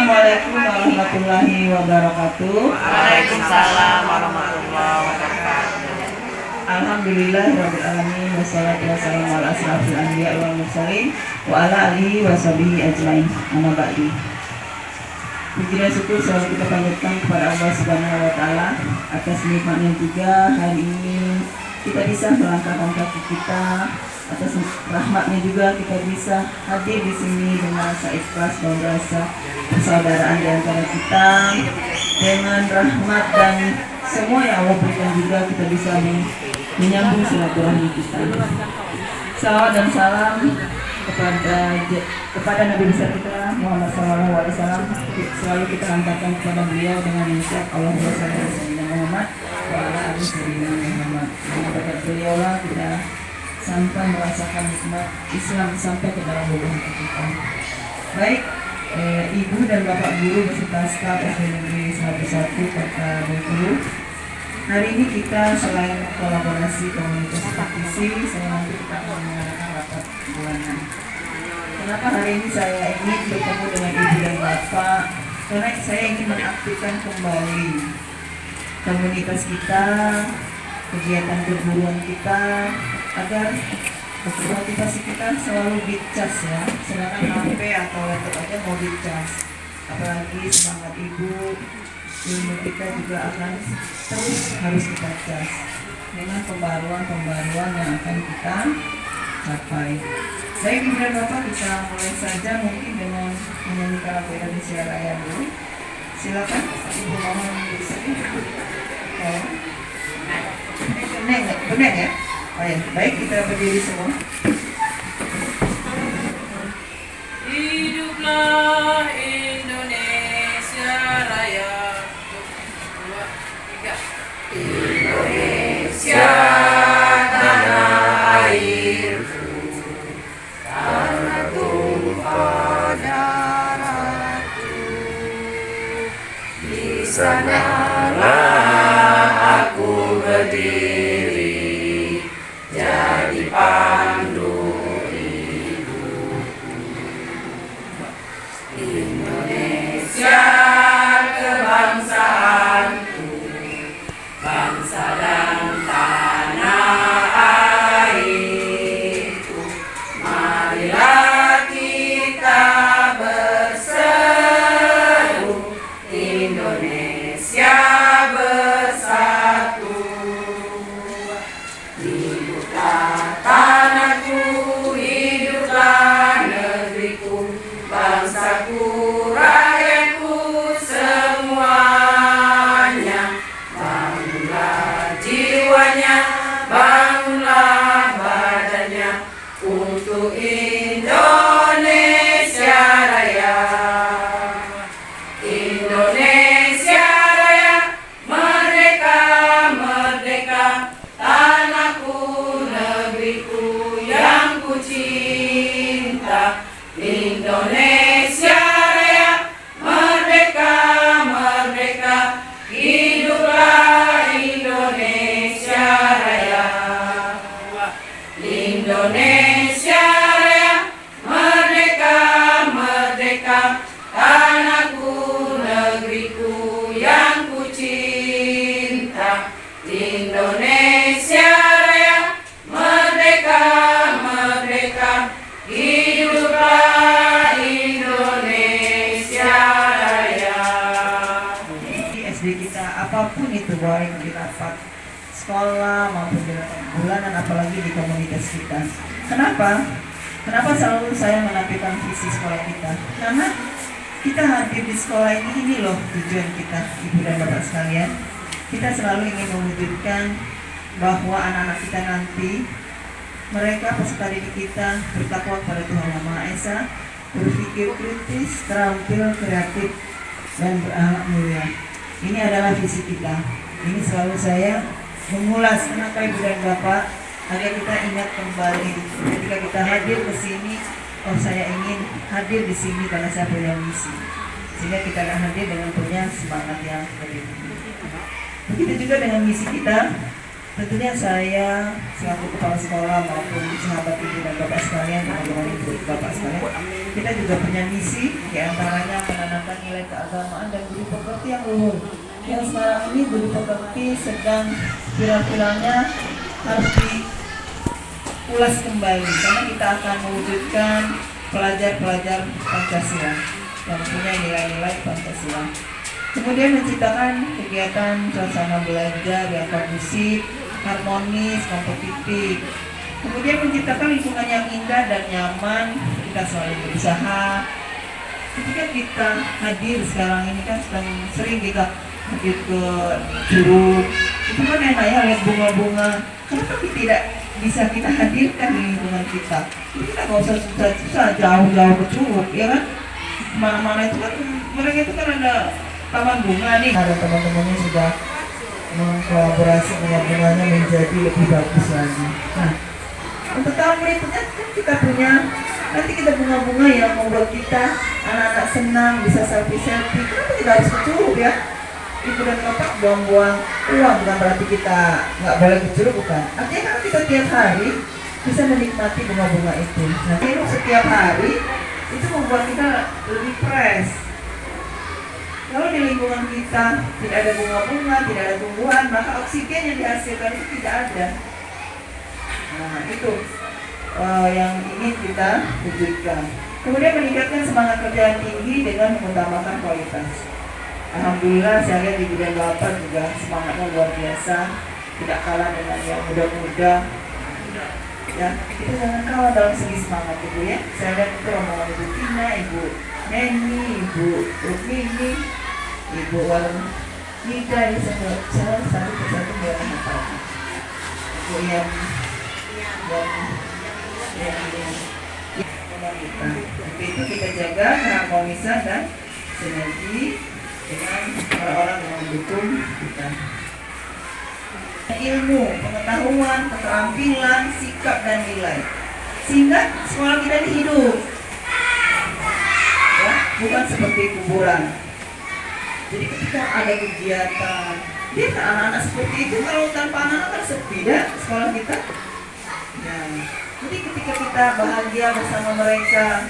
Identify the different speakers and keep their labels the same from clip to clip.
Speaker 1: Assalamualaikum warahmatullahi wabarakatuh.
Speaker 2: Waalaikumsalam warahmatullahi wabarakatuh.
Speaker 1: Alhamdulillahirabbil alamin wassalatu wassalamu ala asrofil anbiya wal mursalin wa ala alihi washabihi ajmain. Amma ba'du. Puji dan syukur selalu kita panjatkan kepada Allah Subhanahu wa taala atas nikmatnya juga hari ini kita bisa melangkahkan kaki kita, atas rahmatnya juga kita bisa hadir di sini dengan rasa ikhlas dan rasa persaudaraan di antara kita. Dengan rahmat dan semua yang Allah berikan juga kita bisa menyambung silaturahmi kita. Salawat dan salam kepada Nabi besar kita Muhammad SAW selalu kita hantarkan kepada beliau dengan mengucap Allahumma shalli ala sayyidina Muhammad wa ala ali sayyidina Muhammad. Dengan berkat beliau lah kita sampai merasakan nikmat Islam sampai ke dalam lubuk hati kita. Baik, Ibu dan Bapak Guru beserta staf SD Negeri 101 Kota Bengkulu. Hari ini kita selain kolaborasi komunitas praktisi, nanti kita akan mengadakan rapat bulanan. Kenapa hari ini saya ingin bertemu dengan Ibu dan Bapak? Karena saya ingin mengaktifkan kembali komunitas kita, kegiatan perguruan kita, agar motivasi kita selalu dicas ya. Sedangkan HP atau laptop aja mau dicas. Apalagi semangat Ibu, ilmu kita juga akan terus harus kita cas dengan pembaruan yang akan kita capai. Baik Ibu dan Bapak, kita mulai saja mungkin dengan menyanyikan lagu Indonesia Raya dulu. Silakan Ibu mohon di sini. Benar ya? Oh ya, baik kita berdiri semua.
Speaker 2: Hiduplah Indonesia Raya. 1, 2, 3. Indonesia tanah airku, tanah tumpah darahku. Di sanalah aku berdiri, jadi pandu hidupku. Indonesia kebangsaanku, bangsa dan tanah airku. Marilah kita berseru, Indonesia bersatu. Hiduplah tanahku, hiduplah negeriku, bangsaku, rakyatku semuanya. Bangunlah jiwanya, bangunlah badannya untuk Indonesia Raya. Indonesia Raya, merdeka, merdeka, tanahku, negeriku yang ku cinta. Indonesia Raya, merdeka, merdeka, hiduplah Indonesia Raya. Indonesia Raya, merdeka, merdeka, tanahku, negeriku yang ku cinta. Indonesia Raya, merdeka, merdeka, hiduplah Indonesia Raya.
Speaker 1: Di SD kita apapun itu, baik di rapat sekolah maupun di rapat bulanan, apalagi di komunitas kita. Kenapa selalu saya menampilkan visi sekolah kita? Karena kita hadir di sekolah ini loh tujuan kita, Ibu dan Bapak sekalian. Kita selalu ingin mewujudkan bahwa anak-anak kita nanti, mereka peserta didik kita bertakwa kepada Tuhan Yang Maha Esa, berpikir kritis, terampil, kreatif, dan berakhlak mulia. Ini adalah visi kita. Ini selalu saya mengulas kenapa Ibu dan Bapak, agar kita ingat kembali ketika kita hadir ke sini. Oh, saya ingin hadir di sini karena saya punya misi, sehingga kita akan hadir dengan punya semangat yang lebih tinggi. Begitu juga dengan misi kita. Tentunya saya selaku kepala sekolah maupun sahabat Ibu dan Bapak sekalian, teman-teman Ibu Bapak sekalian, kita juga punya misi, diantaranya menanamkan nilai keagamaan dan budi pekerti yang luhur. Yang sekarang ini budi pekerti sedang viral-viralnya harus diulas kembali, karena kita akan mewujudkan pelajar-pelajar Pancasila yang punya nilai-nilai Pancasila. Kemudian menciptakan kegiatan suasana belajar yang kondusif, harmonis, kompetitif. Kemudian menciptakan lingkungan yang indah dan nyaman. Kita selalu berusaha. Ketika kita hadir sekarang ini kan sering kita hadir ke Curug, itu kan enak ya lihat bunga-bunga. Kenapa tidak bisa kita hadirkan di lingkungan kita? Jadi kita nggak usah susah-susah jauh-jauh ke Curug, ya kan? Mana-mana itu kan mereka itu kan ada taman bunga nih. Ada teman-temannya sudah mengkolaborasi dengan bunganya menjadi lebih bagus lagi. Nah, untuk tahun berikutnya kan kita punya nanti kita bunga-bunga yang membuat kita anak-anak senang, bisa selfie-selfie. Kenapa kita harus ke Curug ya? Ibu dan bapak buang-buang uang, bukan berarti kita nggak boleh ke Curug, bukan. Artinya kalau kita tiap hari bisa menikmati bunga-bunga itu. Nah, kalau setiap hari itu membuat kita lebih fresh. Kalau di lingkungan kita tidak ada bunga-bunga, tidak ada tumbuhan, maka oksigen yang dihasilkan itu tidak ada. Nah, itu yang ingin kita wujudkan. Kemudian meningkatkan semangat kerja yang tinggi dengan mengutamakan kualitas. Alhamdulillah saya lihat di bidang bapak juga semangatnya luar biasa, tidak kalah dengan yang muda-muda. Ya, kita jangan kalah dalam segi semangat itu ya. Saya lihat itu rombongan Ibu Tina, Ibu Neni, Ibu Rukmini, Ibu Nida, ini saya satu persatu biar hafal. Ibu yang itu kita jaga keharmonisan dan sinergi dengan orang-orang yang mendukung kita. Ilmu, pengetahuan, keterampilan, sikap dan nilai, sehingga sekolah kita ini hidup, ya, bukan seperti kuburan. Jadi ketika ada kegiatan, lihat anak-anak seperti itu, kalau tanpa anak-anak kan sepi ya sekolah kita. Ya, jadi ketika kita bahagia bersama mereka,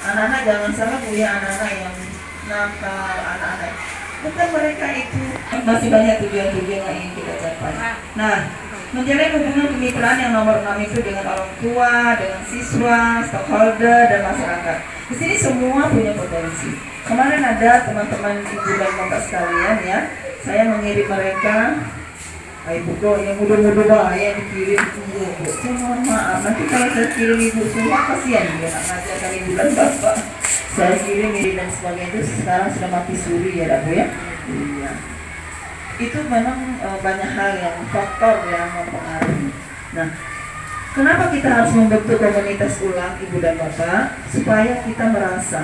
Speaker 1: anak-anak jangan salah punya anak-anak yang nakal, anak-anak bukan mereka itu masih banyak tujuan-tujuan yang ingin kita capai. Nah, menjalin hubungan kemitraan yang nomor 6 itu dengan orang tua, dengan siswa, stakeholder dan masyarakat. Di sini semua punya potensi. Kemarin ada teman-teman ibu dan bapak sekalian ya, saya mengirim mereka. Ibu kok yang muda-muda yang dikirim ibu. Saya mohon maaf, nanti kalau saya kirim ibu semua kasihan dia nak ngajarkan ibu dan bapak. Saya kirim dan sebagainya itu sekarang sudah mati suri ya Bu ya. Iya. Itu memang banyak hal yang faktor yang mempengaruhi. Nah, kenapa kita harus membentuk komunitas ulang ibu dan bapak? Supaya kita merasa,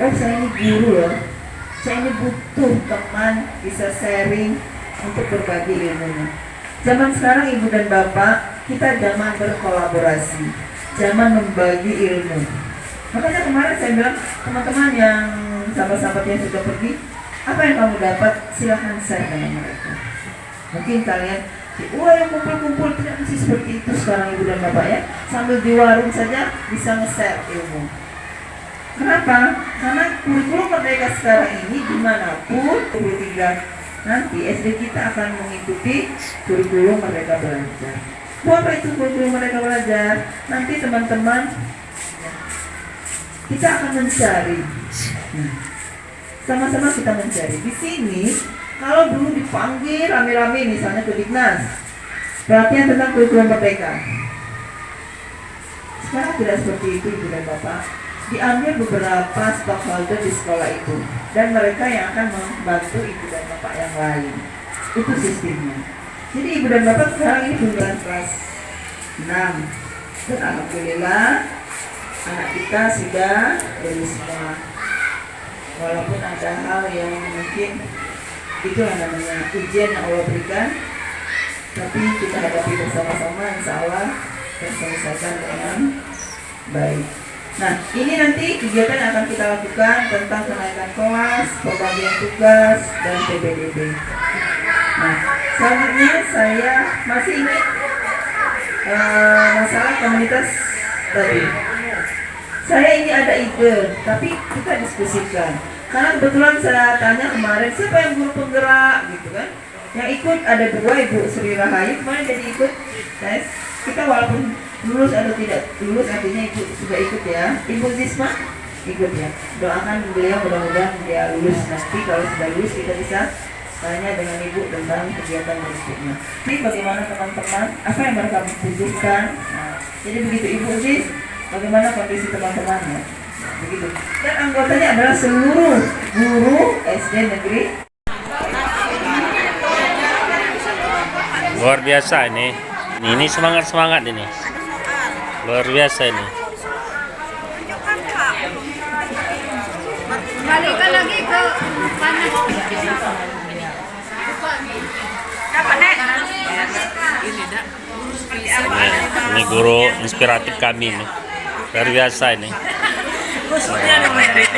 Speaker 1: oh saya ini guru loh, saya ini butuh teman bisa sharing untuk berbagi ilmunya. Zaman sekarang ibu dan bapak, kita zaman berkolaborasi, zaman membagi ilmu. Makanya kemarin saya bilang, teman-teman yang sahabat-sahabat yang sudah pergi, apa yang kamu dapat, silahkan share dengan mereka. Mungkin kalian, wah yang kumpul-kumpul, tidak mesti seperti itu sekarang ibu dan bapak ya. Sambil di warung saja bisa nge-share ilmu. Kenapa? Karena kurikulum merdeka sekarang ini dimanapun, 23 nanti SD kita akan mengikuti kurikulum merdeka belajar. Apa itu kurikulum merdeka belajar? Nanti teman-teman kita akan mencari, sama-sama kita mencari. Di sini, kalau dulu dipanggil rame-rame misalnya ke Dignas, perhatian tentang kurikulum merdeka. Sekarang tidak seperti itu ibu dan bapak. Diambil beberapa stakeholder di sekolah itu, dan mereka yang akan membantu ibu dan bapak yang lain. Itu sistemnya. Jadi ibu dan bapak sekarang ini bukan kelas 6, dan alhamdulillah anak kita sudah lulus semua. Walaupun ada hal yang mungkin itu namanya ujian yang Allah berikan, tapi kita hadapi bersama-sama, insya Allah terselesaikan dengan baik. Nah, ini nanti kegiatan yang akan kita lakukan tentang kenaikan kelas, pembagian tugas, dan PBDB. Nah, selanjutnya saya masih ingin masalah komunitas tadi. saya ini ada ide, tapi kita diskusikan. Karena kebetulan saya tanya kemarin, siapa yang guru penggerak gitu kan? Yang ikut ada 2, Ibu Sri Rahayu kemarin jadi ikut tes. Kita walaupun lulus atau tidak lulus, artinya Ibu sudah ikut ya. Ibu Zisma ikut ya. Doakan beliau mudah-mudahan dia lulus nanti. Kalau sudah lulus kita bisa tanya dengan Ibu tentang kegiatan berikutnya. Ini bagaimana teman-teman, apa yang mereka butuhkan. Nah, jadi begitu Ibu Zis, bagaimana kondisi teman-temannya. Begitu. Dan anggotanya adalah seluruh guru SD negeri.
Speaker 3: Luar biasa ini. Ini semangat ini. Luar biasa ini.
Speaker 2: Balikan lagi ke panas. Kapan, Nek?
Speaker 3: Ini guru inspiratif kami nih. Luar biasa ini.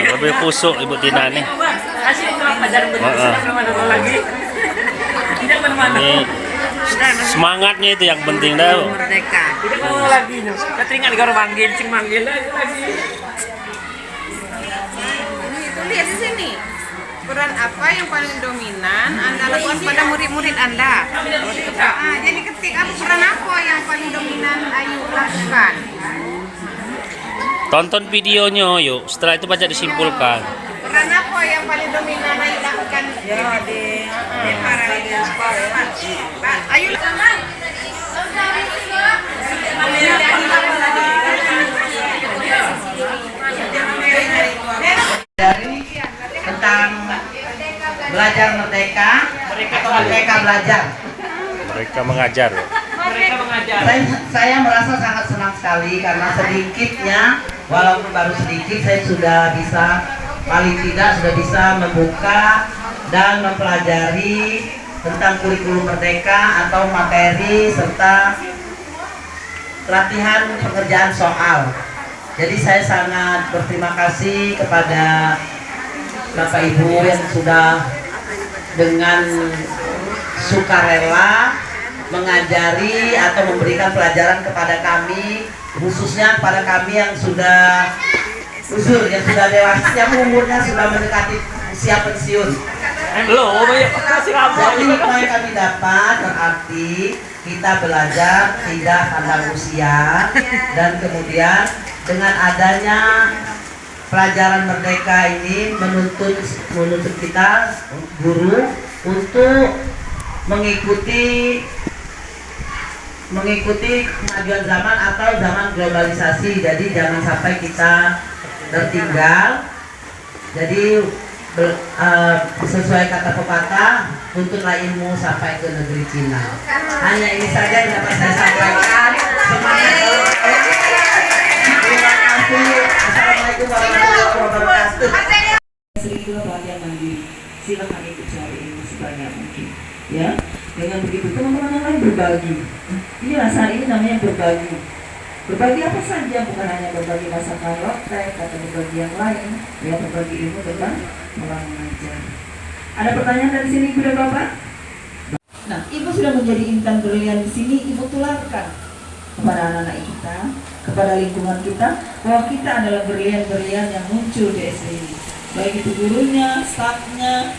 Speaker 3: Lebih kusuk Ibu Tina nih. Ini semangatnya itu yang penting dah.
Speaker 2: Merdeka.
Speaker 4: Tidak mau lagi no. Kita teringat kalau manggil, cing manggil lagi.
Speaker 2: Itu lihat di sini. Peran apa yang paling dominan Anda lakukan pada murid-murid Anda? Jadi ketik apa peran apa yang paling dominan Ayu lakukan?
Speaker 3: Tonton videonya yuk. Setelah itu baca disimpulkan.
Speaker 2: Peran apa yang paling dominan Ayu lakukan? Ya di para Ayu lakukan.
Speaker 5: Tentang belajar merdeka atau merdeka belajar.
Speaker 3: Mereka mengajar.
Speaker 5: Saya merasa sangat senang sekali karena sedikitnya, walaupun baru sedikit, saya sudah bisa, paling tidak sudah bisa membuka dan mempelajari tentang kurikulum merdeka atau materi serta latihan pekerjaan soal. Jadi saya sangat berterima kasih kepada Bapak Ibu yang sudah dengan sukarela mengajari atau memberikan pelajaran kepada kami, khususnya kepada kami yang sudah usul, yang sudah dewasa, yang umurnya sudah mendekati usia pensiun.
Speaker 4: Lo, kasih apa?
Speaker 5: Jadi apa yang kami dapat berarti kita belajar tidak pandang usia, dan kemudian dengan adanya pelajaran merdeka ini menuntut kita guru untuk mengikuti kemajuan zaman atau zaman globalisasi. Jadi jangan sampai kita tertinggal. Jadi sesuai kata pepatah, tuntutlah ilmu sampai ke negeri Cina. Hanya ini saja yang dapat saya sampaikan. Terima kasih. Assalamualaikum warahmatullahi wabarakatuh.
Speaker 1: Sering juga bagian mandiri. Silakan ikut cari ilmu sebanyak mungkin. Ya, dengan begitu teman-teman yang lain berbagi. Inilah saat ini namanya berbagi. Berbagi apa saja, bukan hanya berbagi masakan lotrek atau berbagi yang lain. Ya, berbagi ilmu tentang orang mengajar. Ada pertanyaan dari sini, Ibu dan Bapak? Nah, Ibu sudah menjadi intan brilian di sini. Ibu tularkan kepada anak-anak kita, kepada lingkungan kita, bahwa kita adalah brilian-brilian yang muncul di SD ini. Baik itu gurunya, stafnya,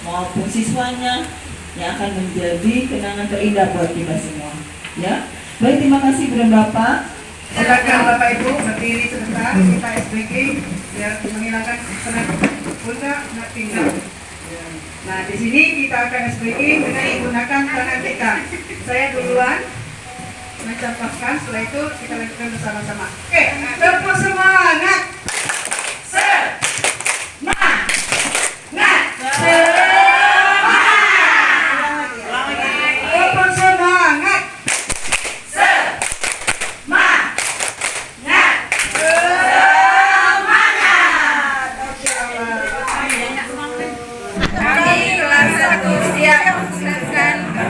Speaker 1: maupun siswanya, yang akan menjadi kenangan terindah buat kita semua. Ya, baik, terima kasih Ibu dan Bapak.
Speaker 6: Silakan Bapak Ibu berdiri sebentar, kita SBK biar menghilangkan penat pundak, penat pinggang. Nah, di sini kita akan SBK dengan menggunakan tangan kita. Saya duluan mencontohkan, setelah itu kita lakukan bersama-sama. Oke, tepuk semangat.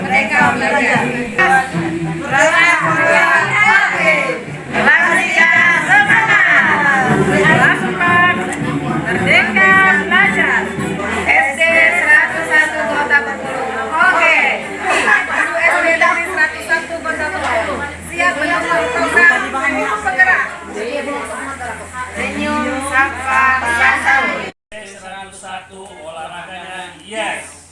Speaker 2: Mereka
Speaker 3: Satu olahraganya yes.